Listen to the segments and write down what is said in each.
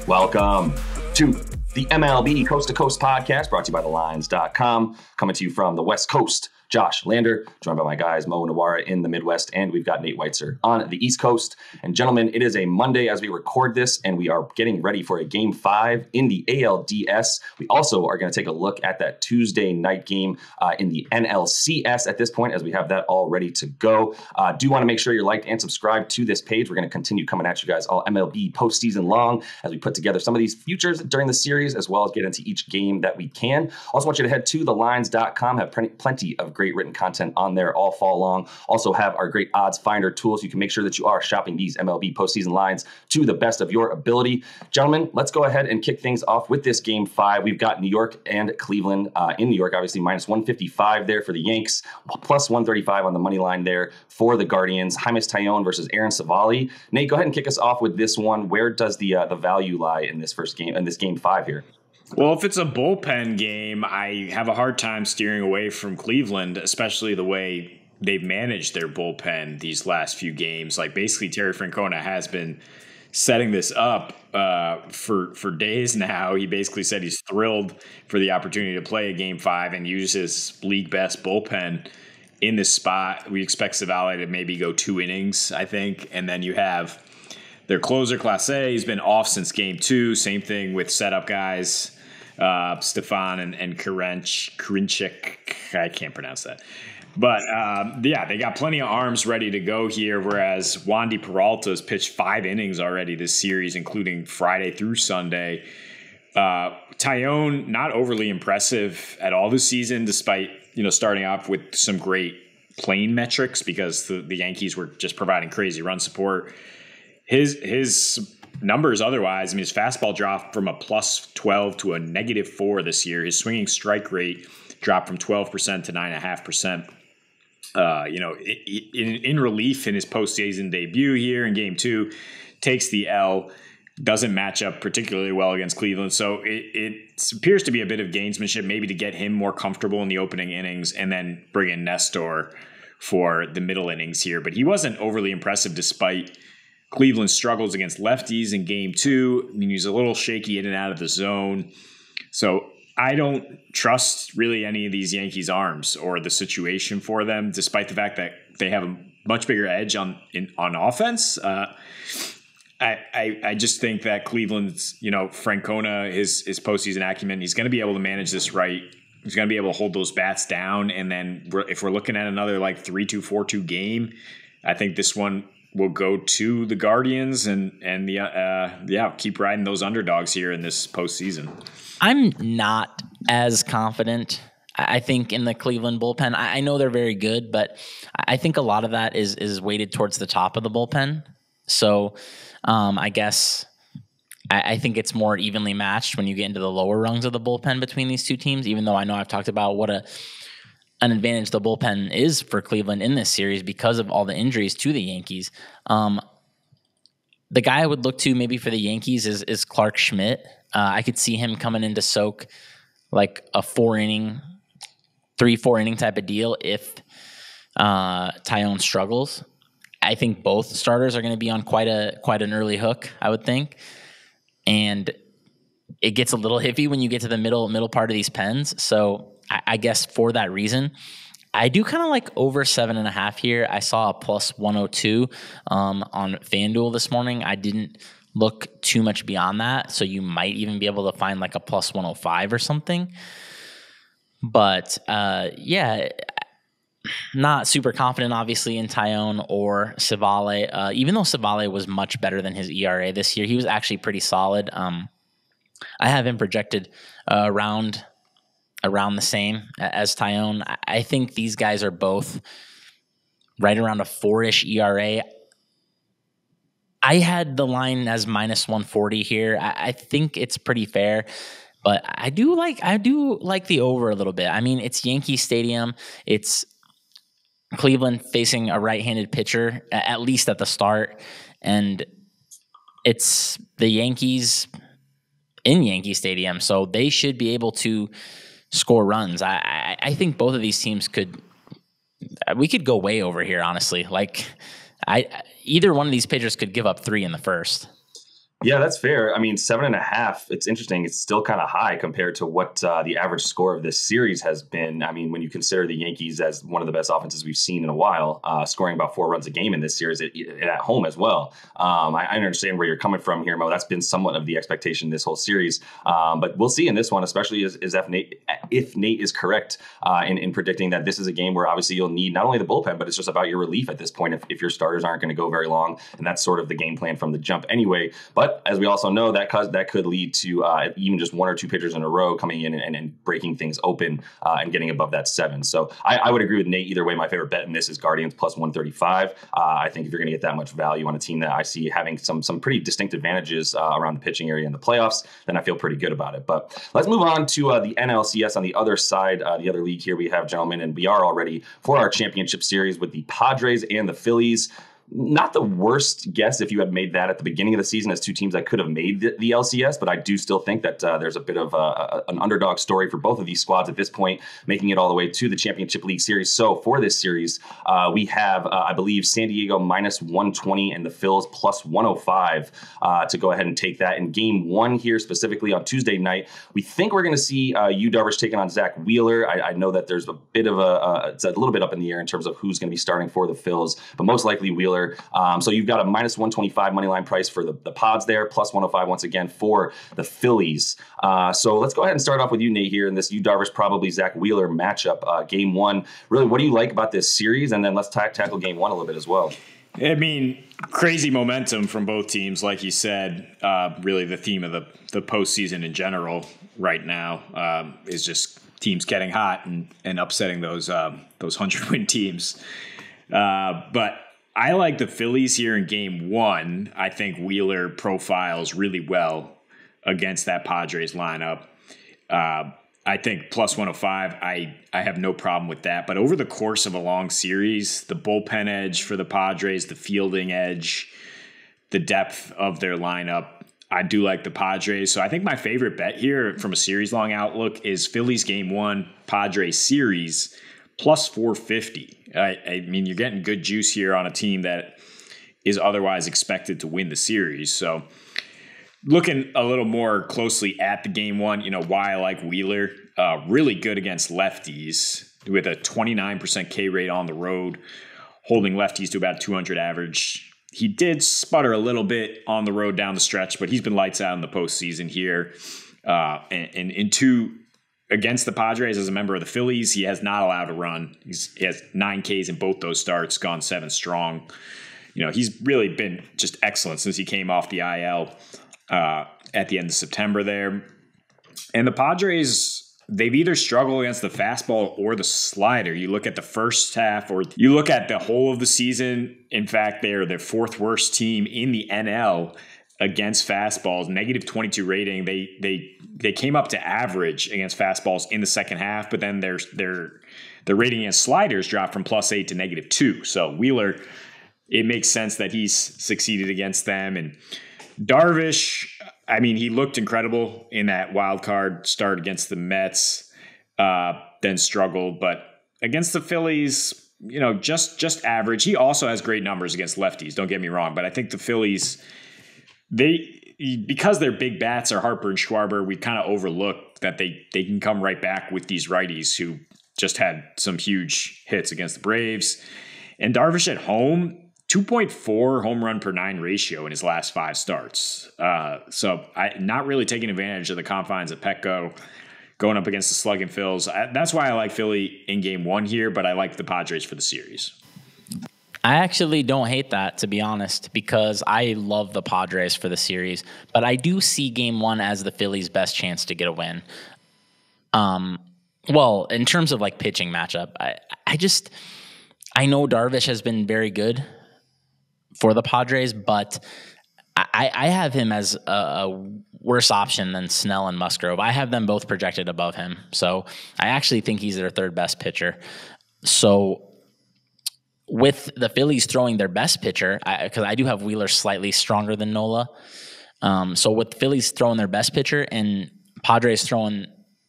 Welcome to the MLB Coast to Coast podcast, brought to you by thelines.com. Coming to you from the West Coast, Josh Lander, joined by my guys Mo Nawara in the Midwest, and we've got Nate Weitzer on the East Coast. And gentlemen, it is a Monday as we record this, and we are getting ready for a Game 5 in the ALDS. We also are going to take a look at that Tuesday night game in the NLCS at this point, as we have that all ready to go. Do want to make sure you're liked and subscribed to this page. We're going to continue coming at you guys all MLB postseason long as we put together some of these futures during the series, as well as get into each game that we can. Also want you to head to thelines.com, have plenty of great written content on there all fall long. Also have our great odds finder tools. You can make sure that you are shopping these MLB postseason lines to the best of your ability. Gentlemen, let's go ahead and kick things off with this Game 5. We've got New York and Cleveland. In New York, obviously, minus 155 there for the Yanks, plus 135 on the money line there for the Guardians. Jaime Taillon versus Aaron Savali. Nate, go ahead and kick us off with this one. Where does the value lie in this first game, in this Game 5 here? Well, if it's a bullpen game, I have a hard time steering away from Cleveland, especially the way they've managed their bullpen these last few games. Like, basically, Terry Francona has been setting this up for days now. He basically said he's thrilled for the opportunity to play a Game 5 and use his league-best bullpen in this spot. We expect Savali to maybe go 2 innings, I think, and then you have their closer, Clase. He's been off since Game 2. Same thing with setup guys. Stefan and Karinchik. I can't pronounce that. But, they got plenty of arms ready to go here, whereas Wandy Peralta's pitched 5 innings already this series, including Friday through Sunday. Taillon, not overly impressive at all this season, despite starting off with some great plane metrics because the Yankees were just providing crazy run support. His numbers otherwise, his fastball dropped from a plus 12 to a negative 4 this year. His swinging strike rate dropped from 12% to 9.5%. In relief in his postseason debut here in Game 2, takes the L, doesn't match up particularly well against Cleveland. So it appears to be a bit of gamesmanship, maybe to get him more comfortable in the opening innings and then bring in Nestor for the middle innings here. But he wasn't overly impressive despite Cleveland's struggles against lefties in Game 2. He's a little shaky in and out of the zone. So I don't trust really any of these Yankees arms or the situation for them, despite the fact that they have a much bigger edge on offense. I just think that Cleveland's, Francona, his postseason acumen, he's going to be able to manage this right. He's going to be able to hold those bats down. And then if we're looking at another 3-2, 4-2 game, I think this one will go to the Guardians and keep riding those underdogs here in this postseason. I'm not as confident, I think, in the Cleveland bullpen. I know they're very good, but I think a lot of that is weighted towards the top of the bullpen. So I guess I think it's more evenly matched when you get into the lower rungs of the bullpen between these two teams, even though I know I've talked about what an advantage the bullpen is for Cleveland in this series because of all the injuries to the Yankees. The guy I would look to maybe for the Yankees is Clark Schmidt. I could see him coming in to soak like a 4-inning type of deal if Taillon struggles. I think both starters are going to be on quite an early hook, I would think. And it gets a little iffy when you get to the middle part of these pens. So I guess for that reason, I do kind of like over 7.5 here. I saw a plus 102 on FanDuel this morning. I didn't look too much beyond that, so you might even be able to find like a plus 105 or something. But not super confident, obviously, in Taillon or Savali. Even though Savali was much better than his ERA this year, he was actually pretty solid. I have him projected around the same as Taillon. I think these guys are both right around a 4-ish ERA. I had the line as minus 140 here. I think it's pretty fair, but I do like the over a little bit. It's Yankee Stadium. It's Cleveland facing a right-handed pitcher, at least at the start, and it's the Yankees in Yankee Stadium, so they should be able to score runs. I think both of these teams we could go way over here, honestly. Either one of these pitchers could give up 3 in the first. Yeah, that's fair. I mean, 7.5, it's interesting. It's still kind of high compared to what the average score of this series has been. I mean, when you consider the Yankees as one of the best offenses we've seen in a while, scoring about 4 runs a game in this series at home as well. I understand where you're coming from here, Mo. That's been somewhat of the expectation this whole series. But we'll see in this one, especially if Nate is correct in predicting that this is a game where obviously you'll need not only the bullpen, but it's just about your relief at this point if your starters aren't going to go very long. And that's sort of the game plan from the jump anyway. But as we also know, that could lead to even just 1 or 2 pitchers in a row coming in and breaking things open and getting above that 7. So I would agree with Nate. Either way, my favorite bet in this is Guardians plus 135. I think if you're going to get that much value on a team that I see having some pretty distinct advantages around the pitching area in the playoffs, then I feel pretty good about it. But let's move on to the NLCS on the other side, the other league here we have, gentlemen, and we are all ready for our championship series with the Padres and the Phillies. Not the worst guess if you had made that at the beginning of the season as 2 teams that could have made the LCS, but I do still think that there's a bit of an underdog story for both of these squads at this point, making it all the way to the Championship League Series. So for this series, we have, I believe, San Diego minus 120 and the Phils plus 105 to go ahead and take that. In game 1 here, specifically on Tuesday night, we think we're going to see Yu Darvish taking on Zach Wheeler. I know that there's a bit of it's a little bit up in the air in terms of who's going to be starting for the Phils, but most likely Wheeler. So you've got a minus 125 money line price for the Pods there, plus 105 once again for the Phillies. So let's go ahead and start off with you, Nate, here in this Yu Darvish, probably Zach Wheeler matchup, game 1. Really, what do you like about this series? And then let's tackle game 1 a little bit as well. I mean, crazy momentum from both teams, like you said. Really, the theme of the postseason in general right now is just teams getting hot and upsetting those 100-win teams. But I like the Phillies here in game 1. I think Wheeler profiles really well against that Padres lineup. I think plus 105, I have no problem with that. But over the course of a long series, the bullpen edge for the Padres, the fielding edge, the depth of their lineup, I do like the Padres. So I think my favorite bet here from a series-long outlook is Phillies game 1, Padres series, plus 450. I mean, you're getting good juice here on a team that is otherwise expected to win the series. So looking a little more closely at the game 1, why I like Wheeler, really good against lefties with a 29% K rate on the road, holding lefties to about 200 average. He did sputter a little bit on the road down the stretch, but he's been lights out in the postseason here. And in 2 against the Padres as a member of the Phillies, he has not allowed a run. He has 9 Ks in both those starts, gone 7 strong. He's really been just excellent since he came off the IL at the end of September there. And the Padres, they've either struggled against the fastball or the slider. You look at the first half or you look at the whole of the season. In fact, they're the 4th worst team in the NL against fastballs, negative 22 rating. They came up to average against fastballs in the second half, but then their rating against sliders dropped from +8 to -2. So Wheeler, it makes sense that he's succeeded against them. And Darvish, I mean, he looked incredible in that wild card start against the Mets, then struggled, but against the Phillies, just average. He also has great numbers against lefties, don't get me wrong, but I think the Phillies, because their big bats are Harper and Schwarber, we kind of overlook that they can come right back with these righties who just had some huge hits against the Braves. And Darvish at home, 2.4 home run per 9 ratio in his last 5 starts. So not really taking advantage of the confines of Petco, going up against the slug and Phils. That's why I like Philly in game 1 here, but I like the Padres for the series. I actually don't hate that, to be honest, because I love the Padres for the series, but I do see game 1 as the Phillies' best chance to get a win. Well, in terms of like pitching matchup, I know Darvish has been very good for the Padres, but I have him as a worse option than Snell and Musgrove. I have them both projected above him. So I actually think he's their 3rd best pitcher. So with the Phillies throwing their best pitcher, because I do have Wheeler slightly stronger than Nola. So with the Phillies throwing their best pitcher and Padres throwing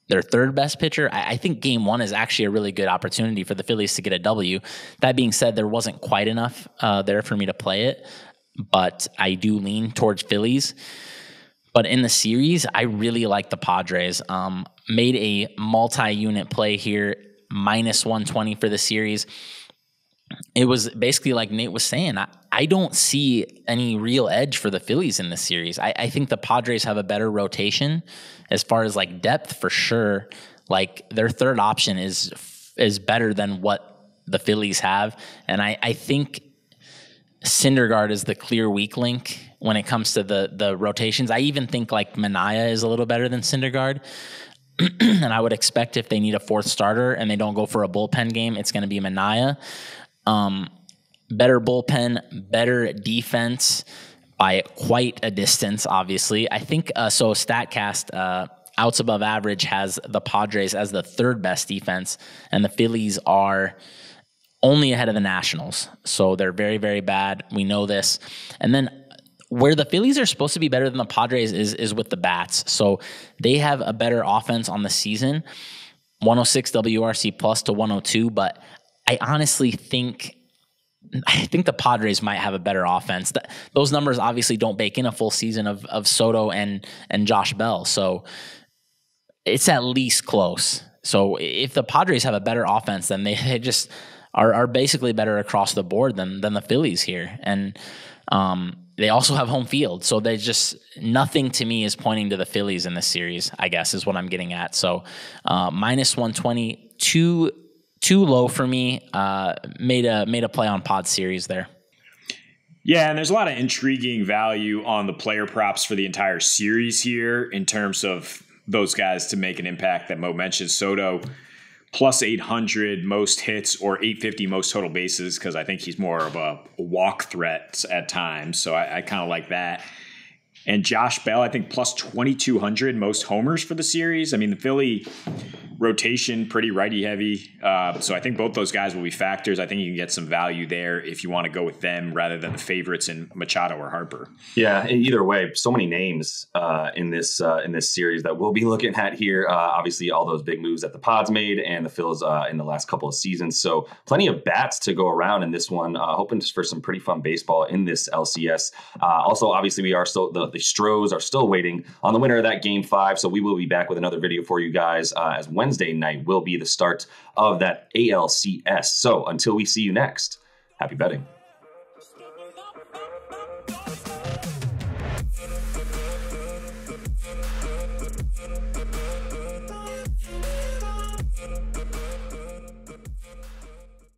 their 3rd best pitcher, I think game 1 is actually a really good opportunity for the Phillies to get a W. That being said, there wasn't quite enough there for me to play it. but I do lean towards Phillies. But in the series, I really like the Padres. Made a multi-unit play here, minus 120 for the series. It was basically like Nate was saying, I don't see any real edge for the Phillies in this series. I think the Padres have a better rotation as far as like depth for sure. Like their third option is better than what the Phillies have. And I think Syndergaard is the clear weak link when it comes to the rotations. I even think like Manaea is a little better than Syndergaard. And I would expect if they need a fourth starter and they don't go for a bullpen game, it's going to be Manaea. Better bullpen, better defense by quite a distance, obviously. I think so StatCast outs above average has the Padres as the third best defense, and the Phillies are only ahead of the Nationals. So they're very, very bad. We know this. And then where the Phillies are supposed to be better than the Padres is with the bats. So they have a better offense on the season, 106 WRC plus to 102, but I honestly think the Padres might have a better offense. Those numbers obviously don't bake in a full season of Soto and Josh Bell. So it's at least close. So if the Padres have a better offense, then they just are basically better across the board than the Phillies here. And they also have home field. So they just, nothing to me is pointing to the Phillies in this series, I guess is what I'm getting at. So minus 120, too low for me. Made a play on Pod series there. Yeah, and there's a lot of intriguing value on the player props for the entire series here in terms of those guys to make an impact that Mo mentioned. Soto plus 800 most hits or 850 most total bases, because I think he's more of a walk threat at times. So I kind of like that. And Josh Bell, I think plus 2,200 most homers for the series. I mean, the Philly rotation, pretty righty heavy. So I think both those guys will be factors. I think you can get some value there if you want to go with them rather than the favorites in Machado or Harper. Yeah, either way, so many names in this series that we'll be looking at here. Obviously, all those big moves that the Pods made and the Phils in the last couple of seasons. So plenty of bats to go around in this one. Hoping for some pretty fun baseball in this LCS. Also, obviously, we are still the Stros are still waiting on the winner of that Game 5. So we will be back with another video for you guys as Wednesday night will be the start of that ALCS. So until we see you next, happy betting.